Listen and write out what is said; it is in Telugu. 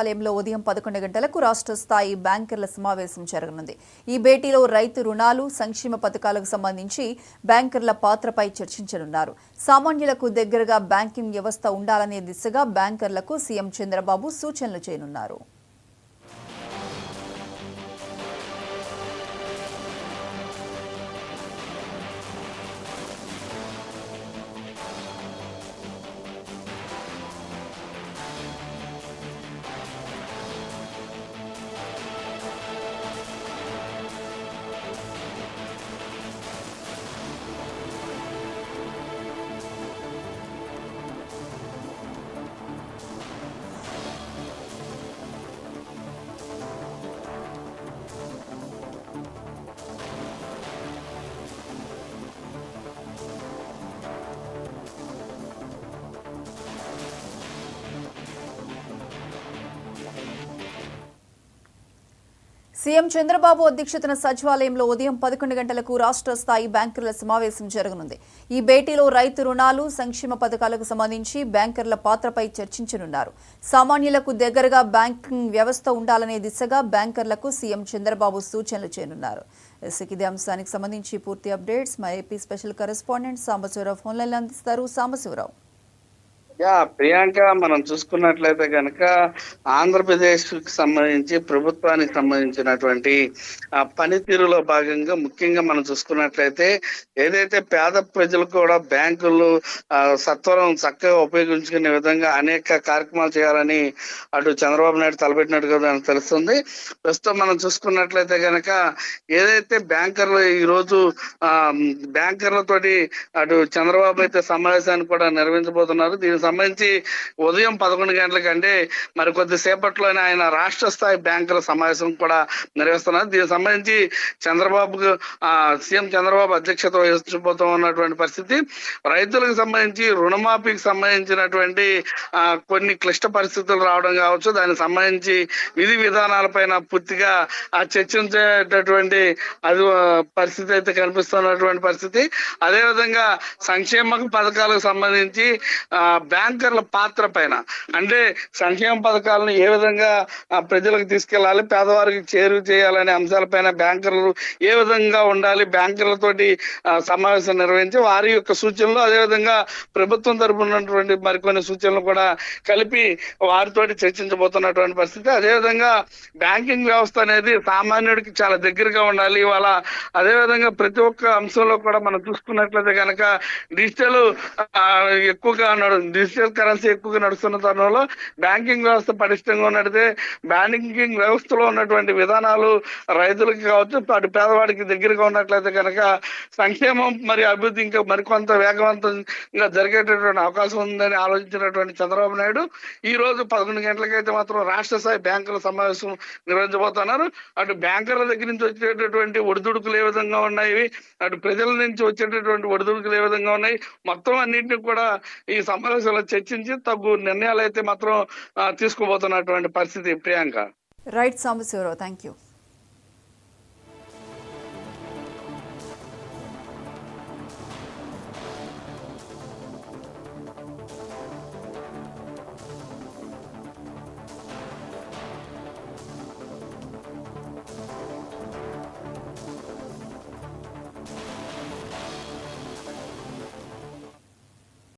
ఆలయంలో ఉదయం 11 గంటలకు రాష్ట్ర స్థాయి బ్యాంకర్ల సమావేశం జరగనుంది. ఈ భేటీలో రైతు రుణాలు, సంక్షేమ పథకాలకు సంబంధించి బ్యాంకర్ల పాత్రపై చర్చించనున్నారు. సామాన్యులకు దగ్గరగా బ్యాంకింగ్ వ్యవస్థ ఉండాలనే దిశగా బ్యాంకర్లకు సీఎం చంద్రబాబు సూచనలు చేయనున్నారు. సీఎం చంద్రబాబు అధ్యక్షతన సచివాలయంలో ఉదయం 11 గంటలకు రాష్ట్ర స్థాయి బ్యాంకర్ల సమావేశం జరగనుంది. ఈ భేటీలో రైతు రుణాలు, సంక్షేమ పథకాలకు సంబంధించి బ్యాంకర్ల పాత్రపై చర్చించనున్నారు. సామాన్యులకు దగ్గరగా బ్యాంకింగ్ వ్యవస్థ ఉండాలనే దిశగా బ్యాంకర్లకు సీఎం చంద్రబాబు సూచనలు చేయనున్నారు. ఇదే అంశానికి సంబంధించి పూర్తి అప్డేట్స్ మా AP special correspondent Sambasivarao phone లైన్లో అందిస్తారు. సాంబశివరావు. ప్రియాంక, మనం చూసుకున్నట్లయితే కనుక ఆంధ్రప్రదేశ్ కి సంబంధించి ప్రభుత్వానికి సంబంధించినటువంటి పనితీరులో భాగంగా ముఖ్యంగా మనం చూసుకున్నట్లయితే ఏదైతే పేద ప్రజలు కూడా బ్యాంకులు సత్వరం చక్కగా ఉపయోగించుకునే విధంగా అనేక కార్యక్రమాలు చేయాలని అటు చంద్రబాబు నాయుడు తలపెట్టినట్టుగా మనకు తెలుస్తుంది. ప్రస్తుతం మనం చూసుకున్నట్లయితే కనుక ఏదైతే బ్యాంకర్లు ఈరోజు బ్యాంకర్లతోటి అటు చంద్రబాబు అయితే సమావేశాన్ని కూడా నిర్వహించబోతున్నారు. దీనికి సంబంధించి ఉదయం 11 గంటలకంటే మరి కొద్దిసేపట్లోనే ఆయన రాష్ట్ర స్థాయి బ్యాంకుల సమావేశం కూడా నిర్వహిస్తున్నారు. దీనికి సంబంధించి సీఎం చంద్రబాబు అధ్యక్షత వహించబోతూ ఉన్నటువంటి పరిస్థితి. రైతులకు సంబంధించి రుణమాఫీకి సంబంధించినటువంటి కొన్ని క్లిష్ట పరిస్థితులు రావడం కావచ్చు, దానికి సంబంధించి విధి విధానాలపైన పూర్తిగా చర్చించేటటువంటి అది పరిస్థితి అయితే కనిపిస్తున్నటువంటి పరిస్థితి. అదేవిధంగా సంక్షేమ పథకాలకు సంబంధించి బ్యాంకర్ల పాత్ర పైన, అంటే సంక్షేమ పథకాలను ఏ విధంగా ప్రజలకు తీసుకెళ్లాలి, పేదవారికి చేరువ చేయాలనే అంశాలపైన బ్యాంకర్లు ఏ విధంగా ఉండాలి, బ్యాంకర్లతోటి సమావేశం నిర్వహించి వారి యొక్క సూచనలు, అదేవిధంగా ప్రభుత్వం తరపున ఉన్నటువంటి మరికొన్ని సూచనలు కూడా కలిపి వారితోటి చర్చించబోతున్నటువంటి పరిస్థితి. అదేవిధంగా బ్యాంకింగ్ వ్యవస్థ అనేది సామాన్యుడికి చాలా దగ్గరగా ఉండాలి ఇవాళ. అదేవిధంగా ప్రతి ఒక్క అంశంలో కూడా మనం చూసుకున్నట్లయితే కనుక డిజిటల్ కరెన్సీ ఎక్కువగా నడుస్తున్న తరుణంలో బ్యాంకింగ్ వ్యవస్థ పటిష్టంగా నడితే బ్యాంకింగ్ వ్యవస్థలో ఉన్నటువంటి విధానాలు రైతులకి కావచ్చు, అటు పేదవాడికి దగ్గరగా ఉన్నట్లయితే కనుక సంక్షేమం మరి అభివృద్ధి ఇంకా మరికొంత వేగవంతంగా జరిగేటటువంటి అవకాశం ఉందని ఆలోచించినటువంటి చంద్రబాబు నాయుడు ఈ రోజు 11 గంటలకైతే మాత్రం రాష్ట్ర స్థాయి బ్యాంకుల సమావేశం నిర్వహించబోతున్నారు. అటు బ్యాంకర్ల దగ్గర నుంచి వచ్చేటటువంటి ఒడిదుడుకులు ఏ విధంగా ఉన్నాయి, అటు ప్రజల నుంచి వచ్చేటటువంటి ఒడిదుడుకులు ఏ విధంగా ఉన్నాయి, మొత్తం అన్నింటినీ కూడా ఈ సమావేశంలో చర్చించి తగు నిర్ణయాలు అయితే మాత్రం తీసుకోబోతున్నటువంటి పరిస్థితి. Priyanka. Right Sambasivarao, thank you.